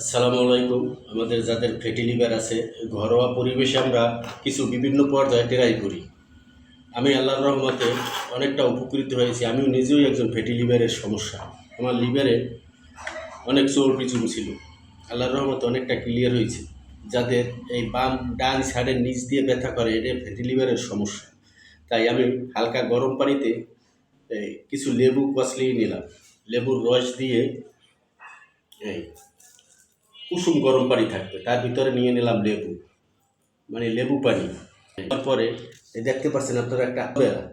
আসসালামু আলাইকুম। আমাদের যাদের ফ্যাটি লিভার আছে, ঘরোয়া পরিবেশে আমরা কিছু বিভিন্ন পর্যায়ে ট্রাই করি। আমি আল্লাহর রহমতে অনেকটা উপকৃত হয়েছি। আমিও নিজেও একজন ফ্যাটি লিভারের সমস্যা। আমার লিভারে অনেক চর্বি জমছিল, আল্লাহর রহমতে অনেকটা ক্লিয়ার হয়েছে। যাদের এই ডান সাইডের নিচ দিয়ে ব্যথা করে, এটা ফ্যাটি লিভারের সমস্যা। তাই আমি হালকা গরম পানিতে কিছু লেবু কচলিয়ে নিলাম। লেবুর রস দিয়ে এই কুসুম গরম পানি থাকবে, তার ভিতরে নিয়ে নিলাম লেবু, মানে লেবু পানি। তারপরে এই দেখতে পাচ্ছেন আপনারা একটা অ্যালোভেরা।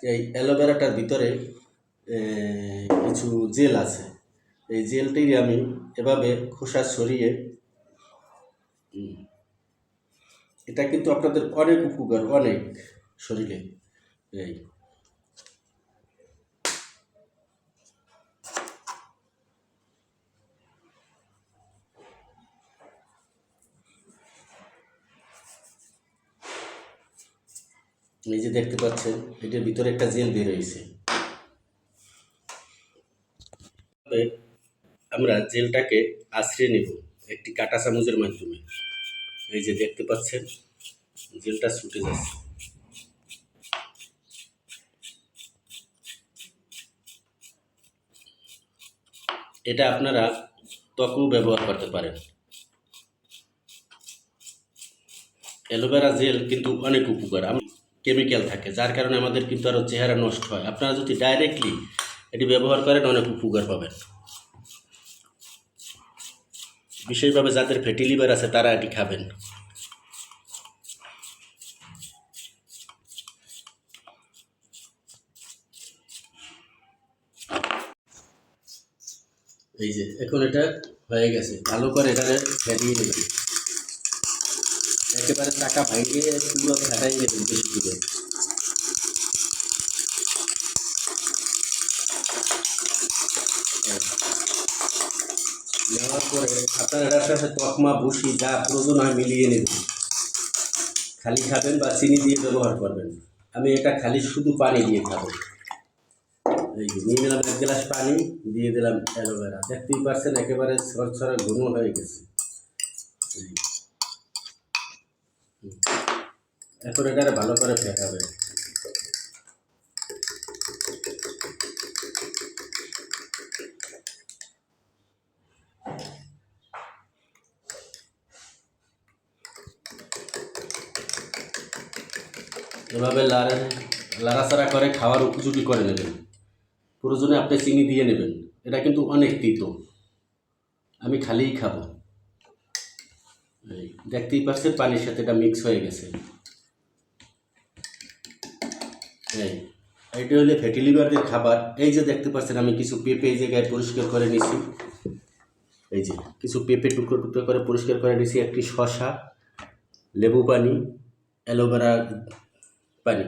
এই অ্যালোভেরাটার ভিতরে কিছু জেল আছে। এই জেলটি আমি এভাবে খোসা ছড়িয়ে, এটা কিন্তু আপনাদের অনেক উপকার, অনেক শরীরে। এই এই যে দেখতে পাচ্ছেন, এটার ভিতরে একটা জেল বের হয়েছে। আমরা জেলটাকে আছড়ে নেব একটি কাঁটা চামচের মাধ্যমে। এই যে দেখতে পাচ্ছেন, জেলটা ছুটে যাচ্ছে। এটা আপনারা ত্বকেও ব্যবহার করতে পারেন। অ্যালোভেরা জেল কিন্তু অনেক উপকার। কেমিক্যাল থাকে, যার কারণে আমাদের কিন্তু আরও চেহারা নষ্ট হয়। আপনারা যদি ডাইরেক্টলি এটি ব্যবহার করেন, অনেক উপকার পাবেন। বিশেষভাবে যাদের ফ্যাটি লিভার আছে তারা এটি খাবেন। এই যে এখন এটা হয়ে গেছে, ভালো করে এখানে ফেটিয়ে নেবেন। একেবারে টাকা ভাঙিয়ে পুরো ফেটাই নেবেন বেশি করে। নেওয়ার পরে আপনার এটার সাথে তকমা ভুসি যা প্রয়োজন হয় মিলিয়ে নেবেন। খালি খাবেন বা চিনি দিয়ে ব্যবহার করবেন। আমি এটা খালি শুধু পানি দিয়ে খাবো। এই যে নিয়ে নিলাম 1 গ্লাস পানি, দিয়ে দিলাম অ্যালোভেরা। দেখতেই পাচ্ছেন একেবারে ছড়ছড়ে ঘন হয়ে গেছে। এখন এটা ভালো করে ফেটাবে। এভাবে লাড়াচাড়া করে খাওয়ার উপযোগী করে নেবেন। প্রয়োজনে আপনি চিনি দিয়ে নেবেন। এটা কিন্তু অনেক তিতো, আমি খালিই খাবো। এই দেখতেই পাচ্ছেন পানির সাথে এটা মিক্স হয়ে গেছে। এইটা হলে ফ্যাটি লিভারদের খাবার। এই যে দেখতে পাচ্ছেন আমি কিছু পেঁপে এই জায়গায় পরিষ্কার করে নিছি। এই যে কিছু পেঁপে টুকরো টুকরো করে পরিষ্কার করে নিছি, একটি শসা, লেবু পানি, অ্যালোভেরা পানি।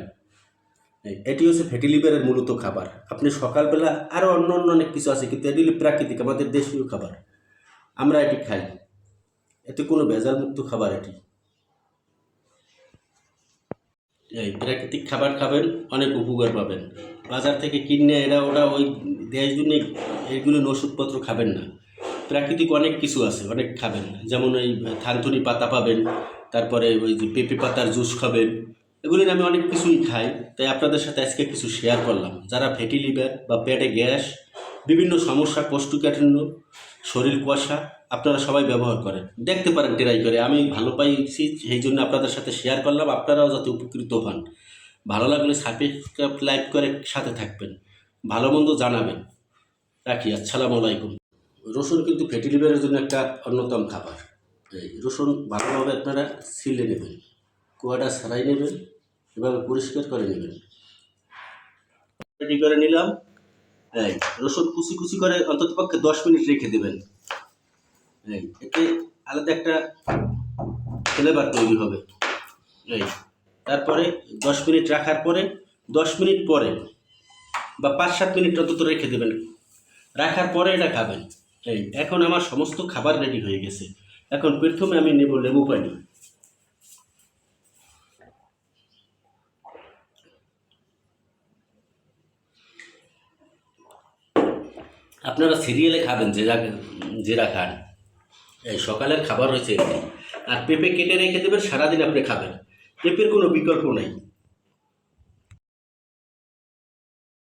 এটি হচ্ছে ফ্যাটি লিভারের মূলত খাবার। আপনি সকালবেলা আরও অন্য অন্য অনেক কিছু আছে, কিন্তু এটি হলো প্রাকৃতিক, আমাদের দেশীয় খাবার। আমরা এটি খাই, এতে কোনো ভেজাল মুক্ত খাবার এটি। এই প্রাকৃতিক খাবার খাবেন, অনেক উপকার পাবেন। বাজার থেকে কিনে এরা ওরা ওই দেশ দুনিয়া এইগুলো ওষুধপত্র খাবেন না। প্রাকৃতিক অনেক কিছু আছে, অনেক খাবেন। যেমন ওই থানথুনি পাতা পাবেন, তারপরে ওই যে পেঁপে পাতার জুস খাবেন। এগুলির আমি অনেক কিছুই খাই। তাই আপনাদের সাথে আজকে কিছু শেয়ার করলাম। যারা ফ্যাটি লিভার বা পেটে গ্যাস, বিভিন্ন সমস্যা, কোষ্ঠকাঠিন্য, শরীর কুয়াশা, আপনারা সবাই ব্যবহার করেন, দেখতে পারেন ট্রাই করে। আমি ভালো পাইছি, সেই জন্য আপনাদের সাথে শেয়ার করলাম, আপনারাও যাতে উপকৃত হন। ভালো লাগলে সাবস্ক্রাইব লাইক করে সাথে থাকবেন, ভালো মন্দ জানাবেন। রাখি, আসসালামু আলাইকুম। রসুন কিন্তু ফ্যাটি লিভারের জন্য একটা অন্যতম খাবার। এই রসুন ভালোভাবে আপনারা ছিলে নেবেন, কোয়াটা ছাড়াই নেবেন, এভাবে পরিষ্কার করে নেবেন। রেডি করে নিলাম। এই রসুন কুচি কুচি করে অন্ততপক্ষে 10 মিনিট রেখে দেবেন। এতে আলাদা একটা ফ্লেভার তৈরি হবে। এই তারপরে 10 মিনিট রাখার পরে, 10 মিনিট পরে বা 5-7 মিনিট অন্তত রেখে দেবেন। রাখার পরে এটা খাবেন। এখন আমার সমস্ত খাবার রেডি হয়ে গেছে। এখন প্রথমে আমি নেব লেবু পানি। আপনারা সিরিয়ালে খাবেন, যেরা খান। এই সকালের খাবার হয়েছে এটাই। আর পেঁপে কেটে রেখে দেবেন, সারাদিন আপনি খাবেন। পেঁপের কোনো বিকল্প নাই।